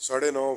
9:30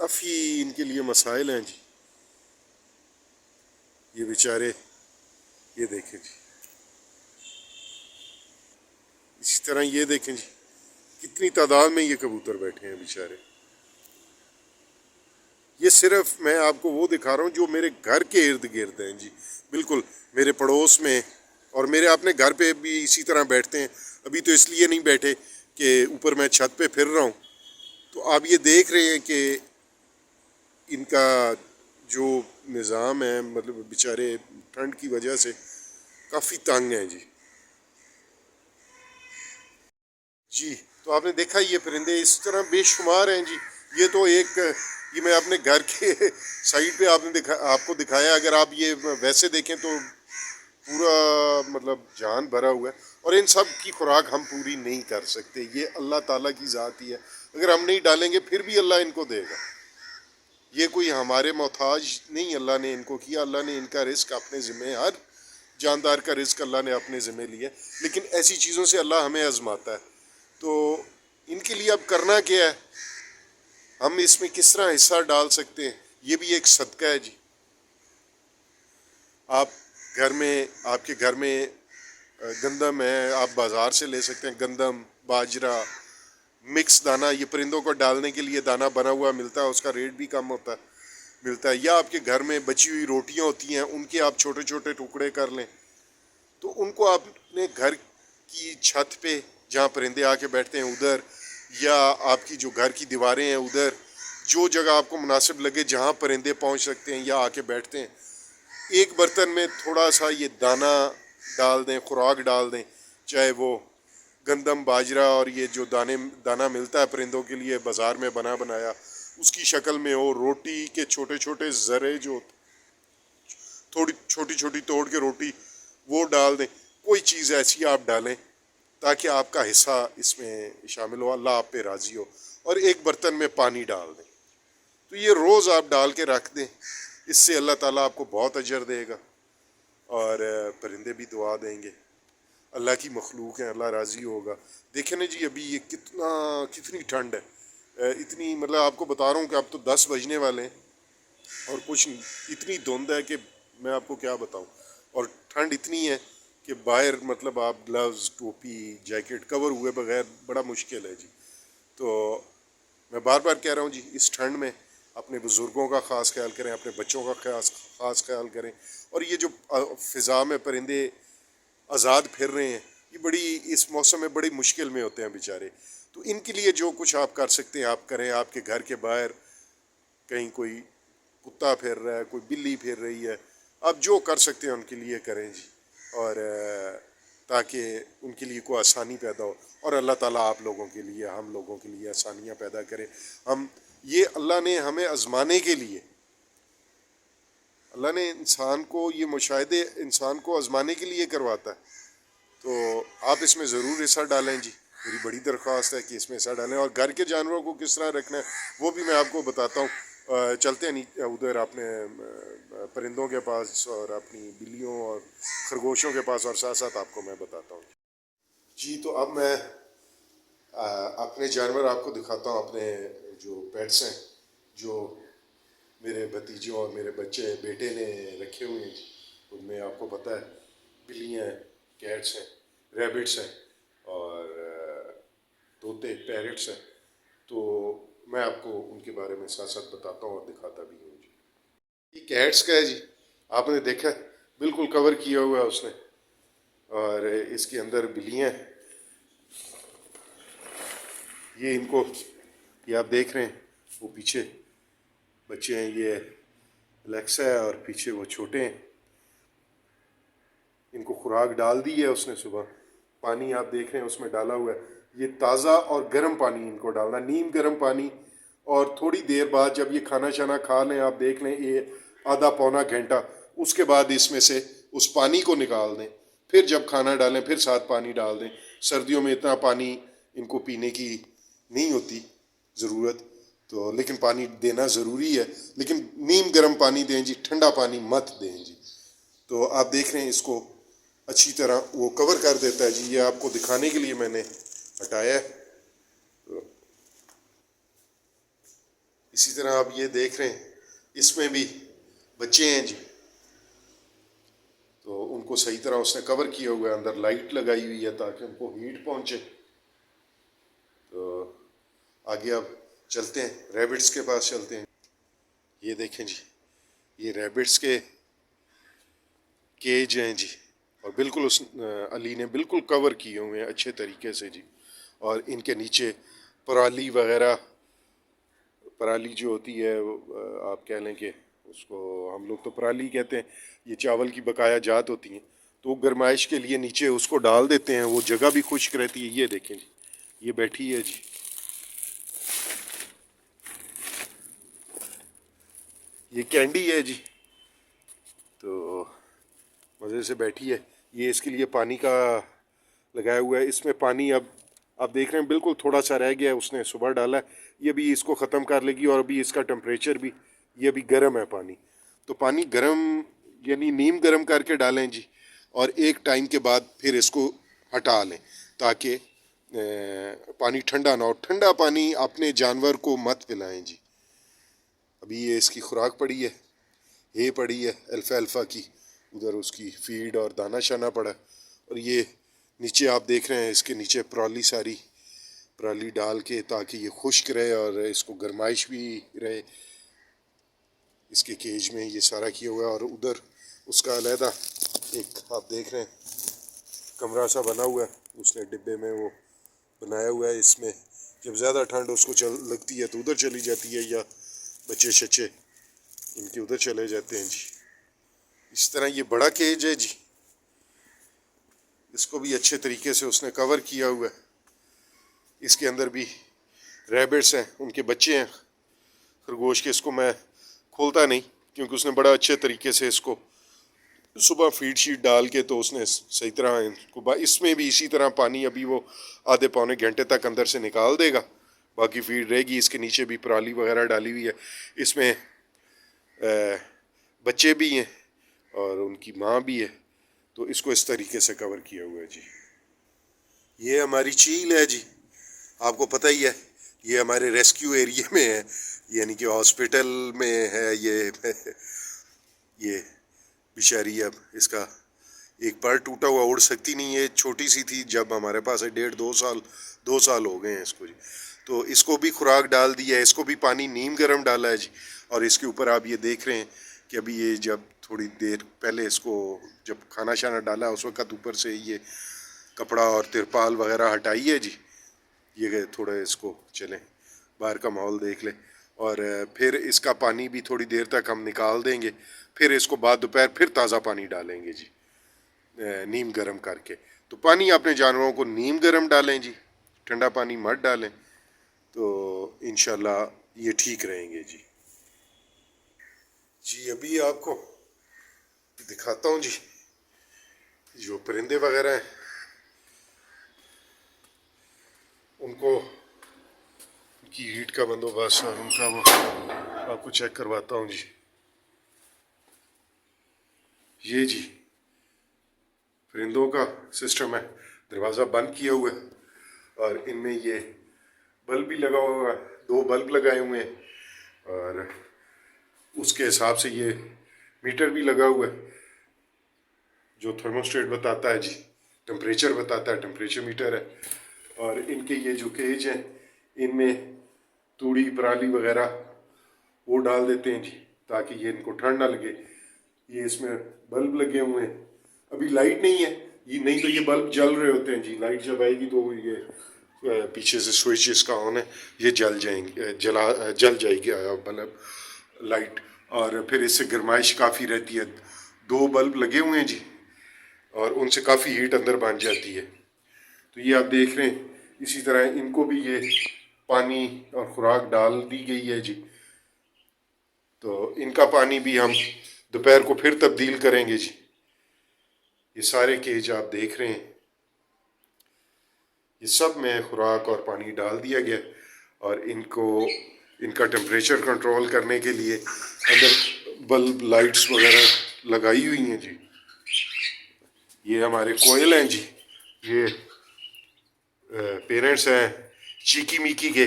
کافی ان کے لیے مسائل ہیں جی. یہ بیچارے یہ دیکھیں جی, اسی طرح یہ دیکھیں جی کتنی تعداد میں یہ کبوتر بیٹھے ہیں بیچارے. یہ صرف میں آپ کو وہ دکھا رہا ہوں جو میرے گھر کے ارد گرد ہیں جی, بالکل میرے پڑوس میں, اور میرے اپنے گھر پہ بھی اسی طرح بیٹھتے ہیں. ابھی تو اس لیے نہیں بیٹھے کہ اوپر میں چھت پہ پھر رہا ہوں, تو آپ یہ دیکھ رہے ہیں کہ ان کا جو نظام ہے, مطلب بیچارے ٹھنڈ کی وجہ سے کافی تنگ ہیں جی. جی تو آپ نے دیکھا یہ پرندے اس طرح بے شمار ہیں جی. یہ تو ایک یہ میں اپنے گھر کے سائڈ پہ آپ کو دکھایا. اگر آپ یہ ویسے دیکھیں تو پورا مطلب جان بھرا ہوا ہے, اور ان سب کی خوراک ہم پوری نہیں کر سکتے. یہ اللہ تعالیٰ کی ذات ہی ہے, اگر ہم نہیں ڈالیں گے پھر بھی اللہ ان کو دے گا. یہ کوئی ہمارے محتاج نہیں اللہ نے ان کو کیا. اللہ نے ان کا رزق اپنے ذمہ, ہر جاندار کا رزق اللہ نے اپنے ذمہ لیا, لیکن ایسی چیزوں سے اللہ ہمیں آزماتا ہے. تو ان کے لیے اب کرنا کیا ہے, ہم اس میں کس طرح حصہ ڈال سکتے ہیں. یہ بھی ایک صدقہ ہے جی. آپ آپ کے گھر میں گندم ہے, آپ بازار سے لے سکتے ہیں. گندم, باجرہ, مکس دانہ, یہ پرندوں کو ڈالنے کے لیے دانہ بنا ہوا ملتا ہے, اس کا ریٹ بھی کم ملتا ہے. یا آپ کے گھر میں بچی ہوئی روٹیاں ہوتی ہیں, ان کے آپ چھوٹے چھوٹے ٹکڑے کر لیں, تو ان کو آپ اپنے گھر کی چھت پہ جہاں پرندے آ کے بیٹھتے ہیں ادھر, یا آپ کی جو گھر کی دیواریں ہیں ادھر, جو جگہ آپ کو مناسب لگے جہاں پرندے پہنچ سکتے ہیں یا آ کے بیٹھتے ہیں, ایک برتن میں تھوڑا سا یہ دانہ ڈال دیں, خوراک ڈال دیں, چاہے وہ گندم, باجرہ, اور یہ جو دانہ ملتا ہے پرندوں کے لیے بازار میں بنا بنایا, اس کی شکل میں ہو. روٹی کے چھوٹے چھوٹے ذرے جو تھوڑی چھوٹی چھوٹی توڑ کے روٹی وہ ڈال دیں. کوئی چیز ایسی آپ ڈالیں تاکہ آپ کا حصہ اس میں شامل ہو, اللہ آپ پہ راضی ہو. اور ایک برتن میں پانی ڈال دیں, تو یہ روز آپ ڈال کے رکھ دیں. اس سے اللہ تعالیٰ آپ کو بہت اجر دے گا, اور پرندے بھی دعا دیں گے. اللہ کی مخلوق ہیں, اللہ راضی ہوگا. دیکھیں نا جی ابھی یہ کتنی ٹھنڈ ہے, اتنی, مطلب آپ کو بتا رہا ہوں کہ اب تو 10 بجنے والے ہیں, اور کچھ اتنی دھند ہے کہ میں آپ کو کیا بتاؤں. اور ٹھنڈ اتنی ہے کہ باہر مطلب آپ گلوز, ٹوپی, جیکٹ کور ہوئے بغیر بڑا مشکل ہے جی. تو میں بار بار کہہ رہا ہوں جی, اس ٹھنڈ میں اپنے بزرگوں کا خاص خیال کریں, اپنے بچوں کا خاص خیال کریں. اور یہ جو فضا میں پرندے آزاد پھر رہے ہیں, یہ بڑی اس موسم میں بڑی مشکل میں ہوتے ہیں بیچارے. تو ان کے لیے جو کچھ آپ کر سکتے ہیں آپ کریں. آپ کے گھر کے باہر کہیں کوئی کتا پھر رہا ہے, کوئی بلی پھر رہی ہے, آپ جو کر سکتے ہیں ان کے لیے کریں جی, اور تاکہ ان کے لیے کوئی آسانی پیدا ہو. اور اللہ تعالیٰ آپ لوگوں کے لیے, ہم لوگوں کے لیے آسانیاں پیدا کرے. یہ اللہ نے ہمیں آزمانے کے لیے, اللہ نے انسان کو, یہ مشاہدے انسان کو آزمانے کے لیے کرواتا ہے. تو آپ اس میں ضرور حصہ ڈالیں جی, میری بڑی درخواست ہے کہ اس میں حصہ ڈالیں. اور گھر کے جانوروں کو کس طرح رکھنا ہے وہ بھی میں آپ کو بتاتا ہوں. چلتے ہیں ادھر اپنے پرندوں کے پاس, اور اپنی بلیوں اور خرگوشوں کے پاس, اور ساتھ ساتھ آپ کو میں بتاتا ہوں جی. تو اب میں اپنے جانور آپ کو دکھاتا ہوں, اپنے جو پیٹس ہیں, جو میرے بھتیجوں اور میرے بیٹے نے رکھے ہوئے ہیں. ان میں آپ کو پتہ ہے بلیاں ہیں, کیٹس ہیں, ریبٹس ہیں, اور طوطے, پیرٹس ہیں. تو میں آپ کو ان کے بارے میں ساتھ ساتھ بتاتا ہوں اور دکھاتا بھی ہوں جی. یہ کیٹس کا ہے جی, آپ نے دیکھا بالکل کور کیا ہوا ہے اس نے, اور اس کے اندر بلیاں ہیں. یہ ان کو, یہ آپ دیکھ رہے ہیں وہ پیچھے بچے ہیں, یہ الیکسا ہے, اور پیچھے وہ چھوٹے ہیں. ان کو خوراک ڈال دی ہے اس نے صبح. پانی آپ دیکھ رہے ہیں اس میں ڈالا ہوا ہے. یہ تازہ اور گرم پانی ان کو ڈالنا, نیم گرم پانی. اور تھوڑی دیر بعد جب یہ کھانا شانا کھا لیں, آپ دیکھ لیں یہ آدھا پونا گھنٹہ, اس کے بعد اس میں سے اس پانی کو نکال دیں. پھر جب کھانا ڈالیں پھر ساتھ پانی ڈال دیں. سردیوں میں اتنا پانی ان کو پینے کی نہیں ہوتی ضرورت, تو لیکن پانی دینا ضروری ہے. لیکن نیم گرم پانی دیں جی, ٹھنڈا پانی مت دیں جی. تو آپ دیکھ رہے ہیں اس کو اچھی طرح وہ کور کر دیتا ہے جی. یہ آپ کو دکھانے کے لیے میں نے ہٹایا ہے. اسی طرح آپ یہ دیکھ رہے ہیں اس میں بھی بچے ہیں جی، تو ان کو صحیح طرح اس نے کور کیا ہوا ہے، اندر لائٹ لگائی ہوئی ہے تاکہ ان کو ہیٹ پہنچے. تو آگے اب چلتے ہیں، ریبٹس کے پاس چلتے ہیں. یہ دیکھیں جی، یہ ریبٹس کے کیج ہیں جی، اور بالکل اس علی نے بالکل کور کیے ہوئے ہیں اچھے طریقے سے جی. اور ان کے نیچے پرالی وغیرہ، پرالی جو ہوتی ہے آپ کہہ لیں کہ اس کو ہم لوگ تو پرالی کہتے ہیں، یہ چاول کی بقایا جات ہوتی ہیں، تو گرمائش کے لیے نیچے اس کو ڈال دیتے ہیں، وہ جگہ بھی خشک رہتی ہے. یہ دیکھیں جی، یہ بیٹھی ہے جی، یہ کینڈی ہے جی، تو مزے سے بیٹھی ہے. یہ اس کے لیے پانی کا لگایا ہوا ہے، اس میں پانی اب آپ دیکھ رہے ہیں بالکل تھوڑا سا رہ گیا، اس نے صبح ڈالا ہے، یہ بھی اس کو ختم کر لے گی. اور ابھی اس کا ٹمپریچر بھی، یہ بھی گرم ہے پانی، تو پانی گرم یعنی نیم گرم کر کے ڈالیں جی، اور ایک ٹائم کے بعد پھر اس کو ہٹا لیں تاکہ پانی ٹھنڈا نہ ہو. ٹھنڈا پانی اپنے جانور کو مت پلائیں جی. ابھی یہ اس کی خوراک پڑی ہے، یہ پڑی ہے الفا الفا کی، ادھر اس کی فیڈ اور دانہ شانہ پڑا ہے. اور یہ نیچے آپ دیکھ رہے ہیں اس کے نیچے پرالی، ساری پرالی ڈال کے تاکہ یہ خشک رہے اور اس کو گرمائش بھی رہے. اس کے کیج میں یہ سارا کیا ہوا ہے، اور ادھر اس کا علیحدہ ایک آپ دیکھ رہے ہیں کمرہ سا بنا ہوا ہے، اس نے ڈبے میں وہ بنایا ہوا ہے. اس میں جب زیادہ ٹھنڈ اس کو لگتی ہے تو ادھر چلی جاتی ہے، یا بچے شچے ان کے ادھر چلے جاتے ہیں جی. اس طرح یہ بڑا کیج ہے جی، اس کو بھی اچھے طریقے سے اس نے کور کیا ہوا ہے. اس کے اندر بھی ریبٹس ہیں، ان کے بچے ہیں خرگوش کے. اس کو میں کھولتا نہیں کیونکہ اس نے بڑا اچھے طریقے سے اس کو صبح فیڈ شیٹ ڈال کے تو اس نے صحیح طرح اس میں بھی اسی طرح پانی ابھی وہ آدھے پونے گھنٹے تک اندر سے نکال دے گا، باقی فیڈ رہے گی. اس کے نیچے بھی پرالی وغیرہ ڈالی ہوئی ہے، اس میں بچے بھی ہیں اور ان کی ماں بھی ہے، تو اس کو اس طریقے سے کور کیا ہوا ہے جی. یہ ہماری چیل ہے جی، آپ کو پتہ ہی ہے یہ ہمارے ریسکیو ایریے میں ہے، یعنی کہ ہاسپٹل میں ہے. یہ بیچاری اب اس کا ایک پر ٹوٹا ہوا، اڑ سکتی نہیں ہے، چھوٹی سی تھی جب ہمارے پاس ہے، 1.5 2 سال ہو گئے ہیں اس کو جی. تو اس کو بھی خوراک ڈال دی ہے، اس کو بھی پانی نیم گرم ڈالا ہے جی. اور اس کے اوپر آپ یہ دیکھ رہے ہیں کہ ابھی یہ جب تھوڑی دیر پہلے اس کو جب کھانا شانا ڈالا اس وقت اوپر سے یہ کپڑا اور ترپال وغیرہ ہٹائی ہے جی. یہ تھوڑا اس کو چلیں باہر کا ماحول دیکھ لیں، اور پھر اس کا پانی بھی تھوڑی دیر تک ہم نکال دیں گے، پھر اس کو بعد دوپہر پھر تازہ پانی ڈالیں گے جی، نیم گرم کر کے. تو پانی اپنے جانوروں کو نیم گرم ڈالیں جی، ٹھنڈا پانی مت ڈالیں، تو انشاءاللہ یہ ٹھیک رہیں گے جی. جی ابھی آپ کو دکھاتا ہوں جی، جو پرندے وغیرہ ہیں ان کو ان کی ہیٹ کا بندوبست اور ان کا وہ آپ کو چیک کرواتا ہوں جی. یہ جی پرندوں کا سسٹم ہے، دروازہ بند کیا ہوا ہے، اور ان میں یہ بلب بھی لگا ہوا ہے، 2 بلب لگائے ہوئے ہیں، اور اس کے حساب سے یہ میٹر بھی لگا ہوا ہے جو تھرموسٹیٹ بتاتا ہے جی، ٹمپریچر بتاتا ہے، ٹمپریچر میٹر ہے. اور ان کے یہ جو کیج ہیں ان میں توڑی پرالی وغیرہ وہ ڈال دیتے ہیں جی تاکہ یہ ان کو ٹھنڈ نہ لگے. یہ اس میں بلب لگے ہوئے ہیں، ابھی لائٹ نہیں ہے، یہ نہیں تو یہ بلب جل رہے ہوتے ہیں جی. لائٹ جب آئے گی تو یہ پیچھے سے سوئچ اس کا آن ہے، یہ جل جائیں گے، جل جائے گی بلب لائٹ، اور پھر اس سے گرمائش کافی رہتی ہے. 2 بلب لگے ہوئے ہیں جی، اور ان سے کافی ہیٹ اندر بن جاتی ہے. تو یہ آپ دیکھ رہے ہیں اسی طرح ان کو بھی یہ پانی اور خوراک ڈال دی گئی ہے جی. تو ان کا پانی بھی ہم دوپہر کو پھر تبدیل کریں گے جی. یہ سارے کیج آپ دیکھ رہے ہیں، یہ سب میں خوراک اور پانی ڈال دیا گیا، اور ان کا ٹمپریچر کنٹرول کرنے کے لیے اندر بلب لائٹس وغیرہ لگائی ہوئی ہیں جی. یہ ہمارے کوئل ہیں جی، یہ پیرنٹس ہیں چیکی میکی کے،